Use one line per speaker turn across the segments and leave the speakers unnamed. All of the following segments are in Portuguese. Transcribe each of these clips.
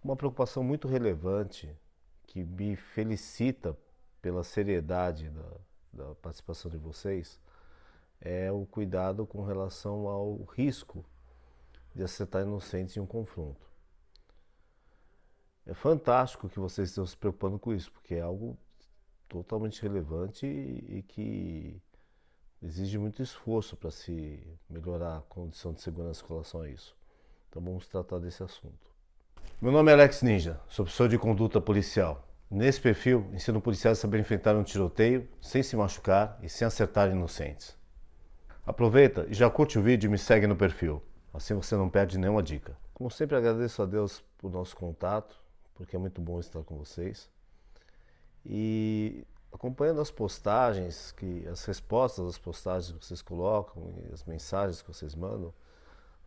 Uma preocupação muito relevante que me felicita pela seriedade da participação de vocês é o cuidado com relação ao risco de acertar inocentes em um confronto. É fantástico que vocês estejam se preocupando com isso, porque é algo totalmente relevante e que exige muito esforço para se melhorar a condição de segurança com relação a isso. Então vamos tratar desse assunto. Meu nome é Alex Ninja, sou professor de conduta policial. Nesse perfil, ensino policiais a saber enfrentar um tiroteio sem se machucar e sem acertar inocentes. Aproveita e já curte o vídeo e me segue no perfil, assim você não perde nenhuma dica. Como sempre, agradeço a Deus por nosso contato, porque é muito bom estar com vocês. E acompanhando as postagens, as respostas às postagens que vocês colocam e as mensagens que vocês mandam,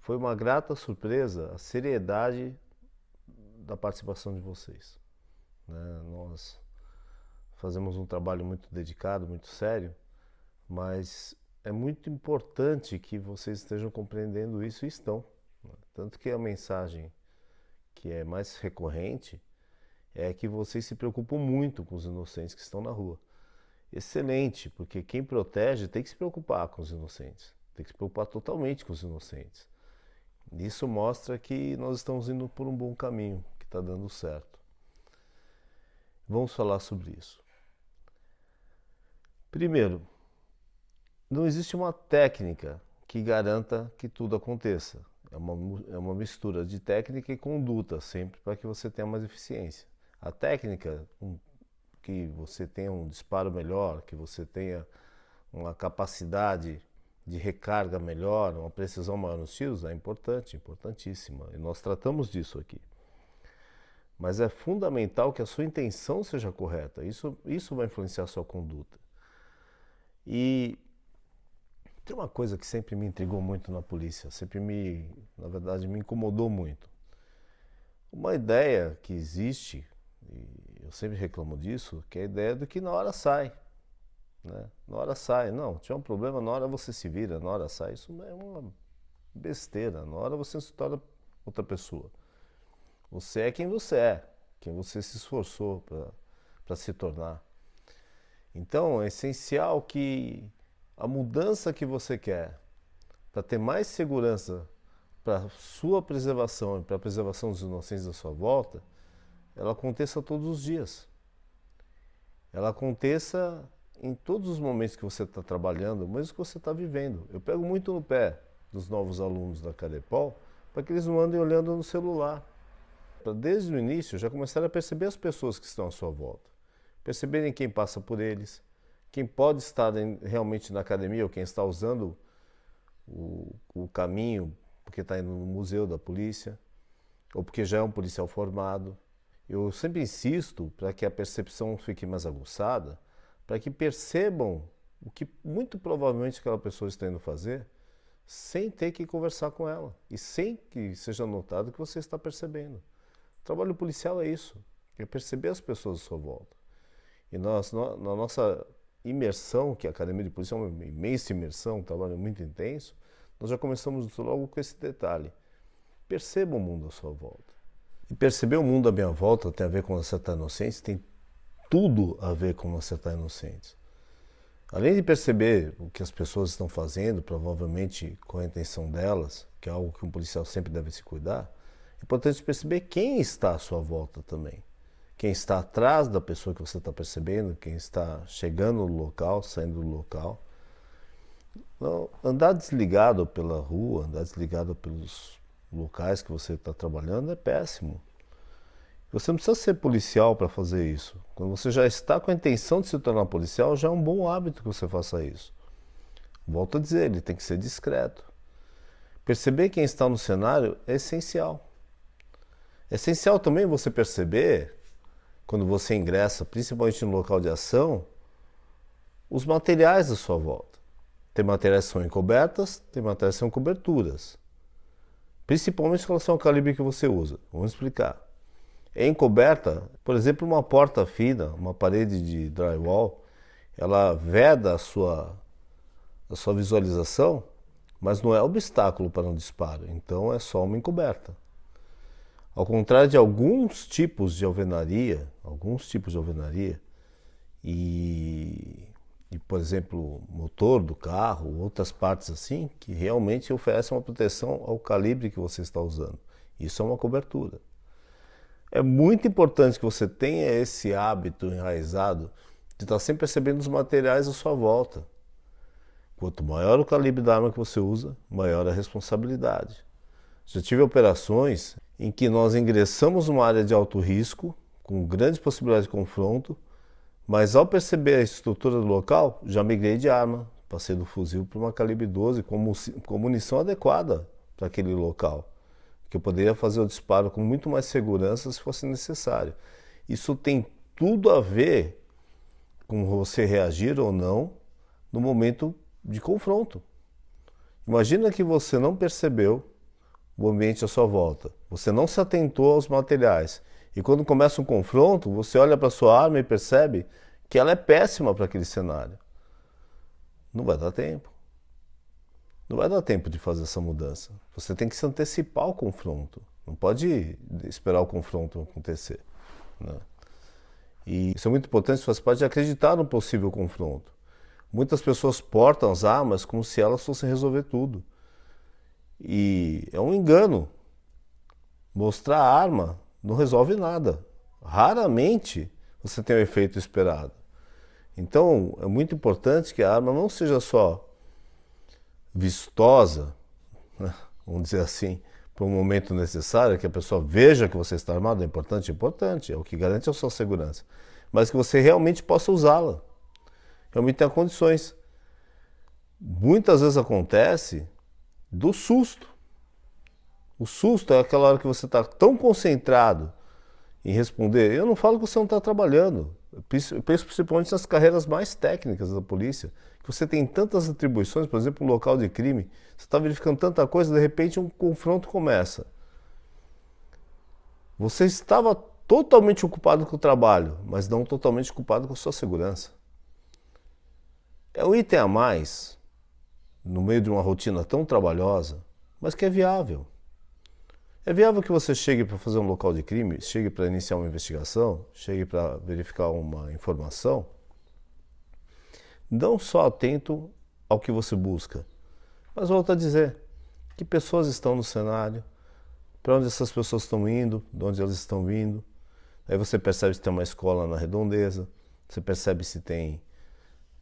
foi uma grata surpresa a seriedade da participação de vocês. Nós fazemos um trabalho muito dedicado, muito sério, mas é muito importante que vocês estejam compreendendo isso e estão. Tanto que a mensagem que é mais recorrente é que vocês se preocupam muito com os inocentes que estão na rua. Excelente, porque quem protege tem que se preocupar com os inocentes, tem que se preocupar totalmente com os inocentes. Isso mostra que nós estamos indo por um bom caminho, que está dando certo. Vamos falar sobre isso. Primeiro, não existe uma técnica que garanta que tudo aconteça. É uma mistura de técnica e conduta, sempre para que você tenha mais eficiência. A técnica, que você tenha um disparo melhor, que você tenha uma capacidade de recarga melhor, uma precisão maior nos tiros, é importante, importantíssima. E nós tratamos disso aqui. Mas é fundamental que a sua intenção seja correta. Isso vai influenciar a sua conduta. E tem uma coisa que sempre me intrigou muito na polícia, na verdade, me incomodou muito. Uma ideia que existe, e eu sempre reclamo disso, que é a ideia do que na hora sai. Na hora sai. Não, tiver um problema, na hora você se vira, na hora sai. Isso é uma besteira. Na hora você se torna outra pessoa. Você é quem você se esforçou para se tornar. Então é essencial que a mudança que você quer para ter mais segurança para a sua preservação e para a preservação dos inocentes da sua volta, ela aconteça todos os dias. Ela aconteça em todos os momentos que você está trabalhando, mesmo que você está vivendo. Eu pego muito no pé dos novos alunos da Cadepol para que eles não andem olhando no celular. Desde o início já começaram a perceber as pessoas que estão à sua volta, perceberem quem passa por eles, quem pode estar realmente na academia ou quem está usando o caminho porque está indo no museu da polícia ou porque já é um policial formado. Eu sempre insisto para que a percepção fique mais aguçada, para que percebam o que muito provavelmente aquela pessoa está indo fazer sem ter que conversar com ela e sem que seja notado que você está percebendo. O trabalho policial é isso, é perceber as pessoas à sua volta. E nós, na nossa imersão, que a Academia de Polícia é uma imensa imersão, um trabalho muito intenso, nós já começamos logo com esse detalhe. Perceba o mundo à sua volta. E perceber o mundo à minha volta tem a ver com acertar inocentes, tem tudo a ver com acertar inocentes. Além de perceber o que as pessoas estão fazendo, provavelmente com a intenção delas, que é algo que um policial sempre deve se cuidar, é importante perceber quem está à sua volta também. Quem está atrás da pessoa que você está percebendo, quem está chegando no local, saindo do local. Não, andar desligado pela rua, andar desligado pelos locais que você está trabalhando é péssimo. Você não precisa ser policial para fazer isso. Quando você já está com a intenção de se tornar policial, já é um bom hábito que você faça isso. Volto a dizer, ele tem que ser discreto. Perceber quem está no cenário é essencial. É essencial também você perceber, quando você ingressa, principalmente no local de ação, os materiais à sua volta. Tem materiais que são encobertas, tem materiais que são coberturas. Principalmente em relação ao calibre que você usa. Vamos explicar. É encoberta, por exemplo, uma porta fina, uma parede de drywall, ela veda a sua visualização, mas não é obstáculo para um disparo. Então é só uma encoberta. Ao contrário de alguns tipos de alvenaria e, por exemplo, motor do carro, outras partes assim, que realmente oferecem uma proteção ao calibre que você está usando. Isso é uma cobertura. É muito importante que você tenha esse hábito enraizado de estar sempre percebendo os materiais à sua volta. Quanto maior o calibre da arma que você usa, maior a responsabilidade. Já tive operações em que nós ingressamos numa área de alto risco, com grandes possibilidades de confronto, mas ao perceber a estrutura do local, já migrei de arma. Passei do fuzil para uma calibre 12 com munição adequada para aquele local, que eu poderia fazer o disparo com muito mais segurança se fosse necessário. Isso tem tudo a ver com você reagir ou não no momento de confronto. Imagina que você não percebeu o ambiente à sua volta, você não se atentou aos materiais e quando começa um confronto, você olha para sua arma e percebe que ela é péssima para aquele cenário. Não vai dar tempo. Não vai dar tempo de fazer essa mudança. Você tem que se antecipar ao confronto. Não pode esperar o confronto acontecer, né? E isso é muito importante, faz parte de acreditar no possível confronto. Muitas pessoas portam as armas como se elas fossem resolver tudo. E é um engano. Mostrar a arma não resolve nada. Raramente você tem o efeito esperado. Então é muito importante que a arma não seja só vistosa, né, vamos dizer assim, para um momento necessário, que a pessoa veja que você está armado, é importante, é o que garante a sua segurança, mas que você realmente possa usá-la, realmente tenha condições. Muitas vezes acontece do susto. O susto é aquela hora que você está tão concentrado em responder. Eu não falo que você não está trabalhando, eu penso principalmente nas carreiras mais técnicas da polícia, que você tem tantas atribuições, por exemplo, um local de crime, você está verificando tanta coisa, de repente um confronto começa. Você estava totalmente ocupado com o trabalho, mas não totalmente ocupado com a sua segurança. É um item a mais, no meio de uma rotina tão trabalhosa, mas que é viável. É viável que você chegue para fazer um local de crime, chegue para iniciar uma investigação, chegue para verificar uma informação, não só atento ao que você busca, mas volto a dizer, que pessoas estão no cenário, para onde essas pessoas estão indo, de onde elas estão vindo. Aí você percebe se tem uma escola na redondeza, você percebe se tem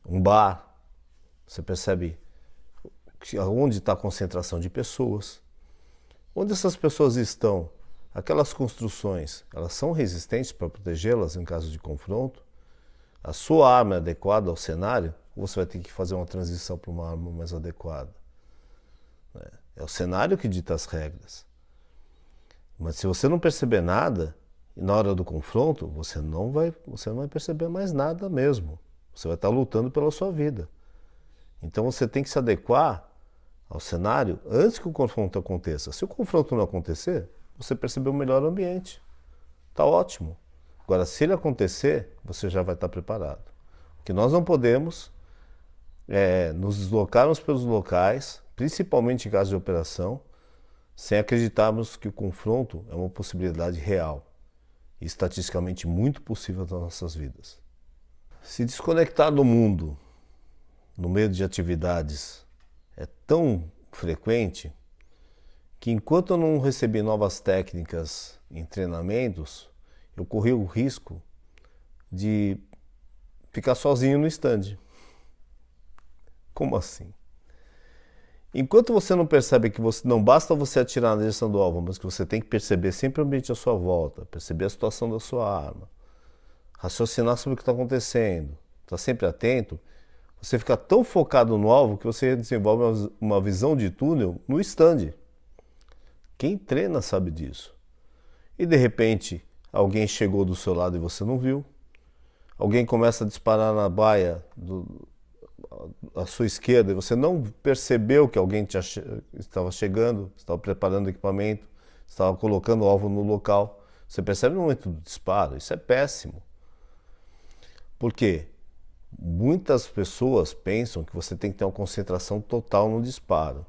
um bar, você percebe onde está a concentração de pessoas. Onde essas pessoas estão, aquelas construções, elas são resistentes para protegê-las em caso de confronto? A sua arma é adequada ao cenário? Ou você vai ter que fazer uma transição para uma arma mais adequada? É o cenário que dita as regras. Mas se você não perceber nada, e na hora do confronto, você não vai perceber mais nada mesmo. Você vai estar lutando pela sua vida. Então você tem que se adequar ao cenário antes que o confronto aconteça. Se o confronto não acontecer, você percebeu melhor o ambiente. Está ótimo. Agora, se ele acontecer, você já vai estar preparado. O que nós não podemos é nos deslocarmos pelos locais, principalmente em caso de operação, sem acreditarmos que o confronto é uma possibilidade real e estatisticamente muito possível nas nossas vidas. Se desconectar do mundo, no meio de atividades, é tão frequente que enquanto eu não recebi novas técnicas em treinamentos, eu corri o risco de ficar sozinho no stand. Como assim? Enquanto você não percebe que não basta você atirar na direção do alvo, mas que você tem que perceber sempre o ambiente à sua volta, perceber a situação da sua arma, raciocinar sobre o que está acontecendo, estar sempre atento, você fica tão focado no alvo que você desenvolve uma visão de túnel no stand. Quem treina sabe disso. E de repente, alguém chegou do seu lado e você não viu. Alguém começa a disparar na baia à sua esquerda e você não percebeu que alguém estava chegando, estava preparando o equipamento, estava colocando o alvo no local. Você percebe no momento do disparo. Isso é péssimo. Por quê? Muitas pessoas pensam que você tem que ter uma concentração total no disparo.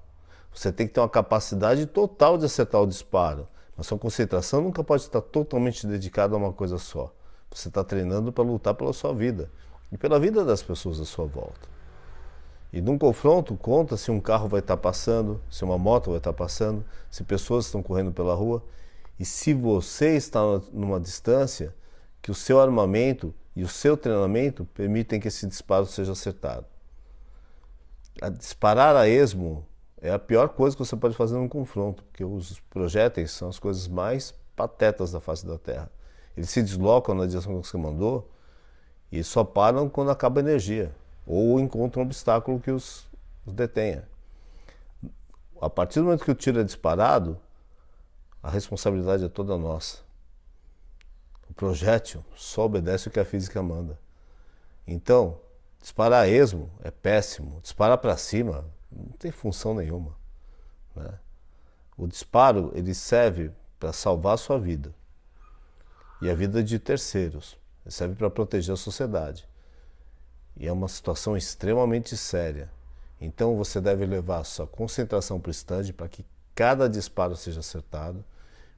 Você tem que ter uma capacidade total de acertar o disparo. A sua concentração nunca pode estar totalmente dedicada a uma coisa só. Você está treinando para lutar pela sua vida e pela vida das pessoas à sua volta. E num confronto, conta se um carro vai estar passando, se uma moto vai estar passando, se pessoas estão correndo pela rua. E se você está numa distância, que o seu armamento e o seu treinamento permitem que esse disparo seja acertado. Disparar a esmo é a pior coisa que você pode fazer num confronto, porque os projéteis são as coisas mais patetas da face da Terra. Eles se deslocam na direção que você mandou e só param quando acaba a energia ou encontram um obstáculo que os detenha. A partir do momento que o tiro é disparado, a responsabilidade é toda nossa. O projétil só obedece o que a física manda. Então, disparar a esmo é péssimo. Disparar para cima não tem função nenhuma, né? O disparo ele serve para salvar a sua vida e a vida de terceiros. Ele serve para proteger a sociedade. E é uma situação extremamente séria. Então você deve levar a sua concentração para o stand para que cada disparo seja acertado,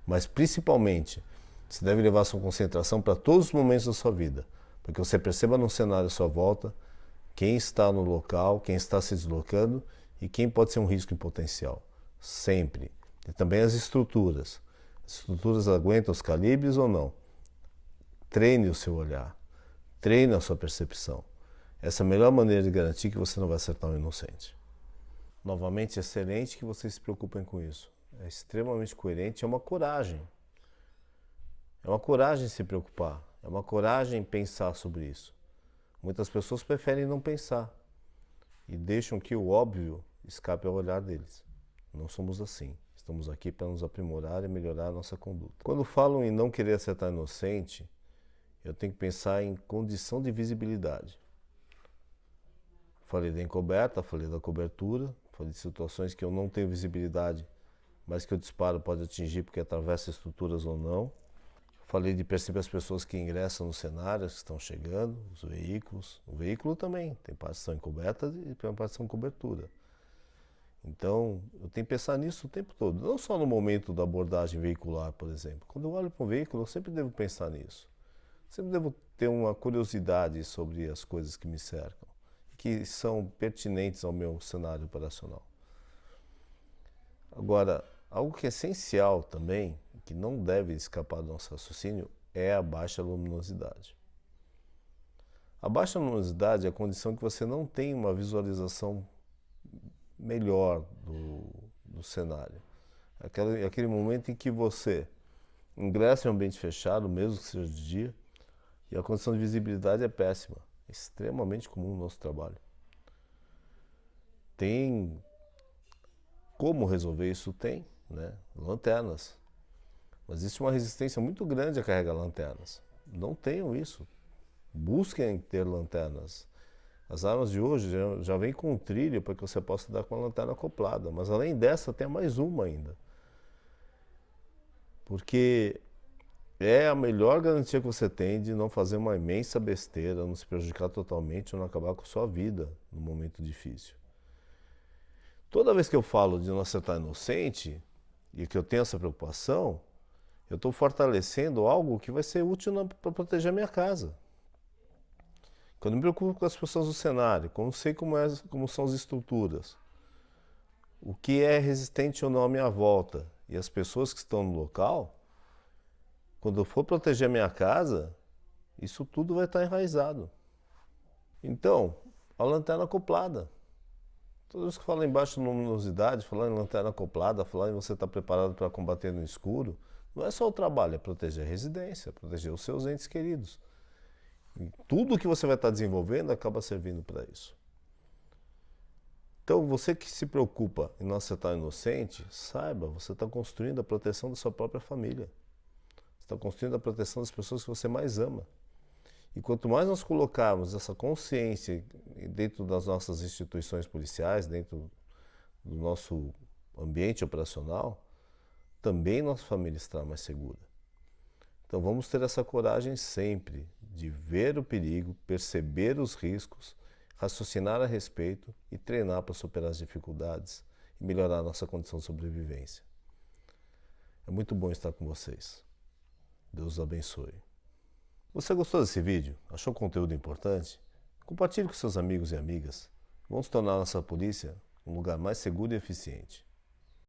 mas principalmente você deve levar a sua concentração para todos os momentos da sua vida, para que você perceba no cenário à sua volta quem está no local, quem está se deslocando e quem pode ser um risco em potencial. Sempre. E também as estruturas. As estruturas aguentam os calibres ou não? Treine o seu olhar. Treine a sua percepção. Essa é a melhor maneira de garantir que você não vai acertar um inocente. Novamente, é excelente que vocês se preocupem com isso. É extremamente coerente, é uma coragem. É uma coragem se preocupar. É uma coragem pensar sobre isso. Muitas pessoas preferem não pensar e deixam que o óbvio escape ao olhar deles. Não somos assim. Estamos aqui para nos aprimorar e melhorar a nossa conduta. Quando falam em não querer acertar inocente, eu tenho que pensar em condição de visibilidade. Falei da encoberta, falei da cobertura, falei de situações que eu não tenho visibilidade, mas que o disparo pode atingir porque atravessa estruturas ou não. Falei de perceber as pessoas que ingressam no cenário, que estão chegando, os veículos. O veículo também tem partes que são encobertas e tem partes que são cobertura. Então, eu tenho que pensar nisso o tempo todo. Não só no momento da abordagem veicular, por exemplo. Quando eu olho para um veículo, eu sempre devo pensar nisso. Sempre devo ter uma curiosidade sobre as coisas que me cercam, que são pertinentes ao meu cenário operacional. Agora, algo que é essencial também, que não deve escapar do nosso raciocínio, é a baixa luminosidade. A baixa luminosidade é a condição que você não tem uma visualização melhor do cenário. Aquele momento em que você ingressa em um ambiente fechado, mesmo que seja de dia, e a condição de visibilidade é péssima. É extremamente comum no nosso trabalho. Tem como resolver isso? Tem, né? Lanternas. Mas existe uma resistência muito grande a carregar lanternas. Não tenham isso. Busquem ter lanternas. As armas de hoje já vêm com um trilho para que você possa dar com a lanterna acoplada. Mas além dessa, tem mais uma ainda. Porque é a melhor garantia que você tem de não fazer uma imensa besteira, não se prejudicar totalmente ou não acabar com a sua vida num momento difícil. Toda vez que eu falo de não acertar inocente e que eu tenho essa preocupação, eu estou fortalecendo algo que vai ser útil para proteger a minha casa. Quando eu me preocupo com as pessoas do cenário, quando sei como são as estruturas, o que é resistente ou não à minha volta e as pessoas que estão no local, quando eu for proteger a minha casa, isso tudo vai estar enraizado. Então, a lanterna acoplada. Toda vez que fala em baixa luminosidade, falar em lanterna acoplada, falar em você estar preparado para combater no escuro, não é só o trabalho, é proteger a residência, proteger os seus entes queridos. E tudo que você vai estar desenvolvendo acaba servindo para isso. Então, você que se preocupa em não acertar inocente, saiba, você está construindo a proteção da sua própria família. Você está construindo a proteção das pessoas que você mais ama. E quanto mais nós colocarmos essa consciência dentro das nossas instituições policiais, dentro do nosso ambiente operacional, também nossa família estará mais segura. Então vamos ter essa coragem sempre de ver o perigo, perceber os riscos, raciocinar a respeito e treinar para superar as dificuldades e melhorar a nossa condição de sobrevivência. É muito bom estar com vocês. Deus os abençoe. Você gostou desse vídeo? Achou o conteúdo importante? Compartilhe com seus amigos e amigas. Vamos tornar nossa polícia um lugar mais seguro e eficiente.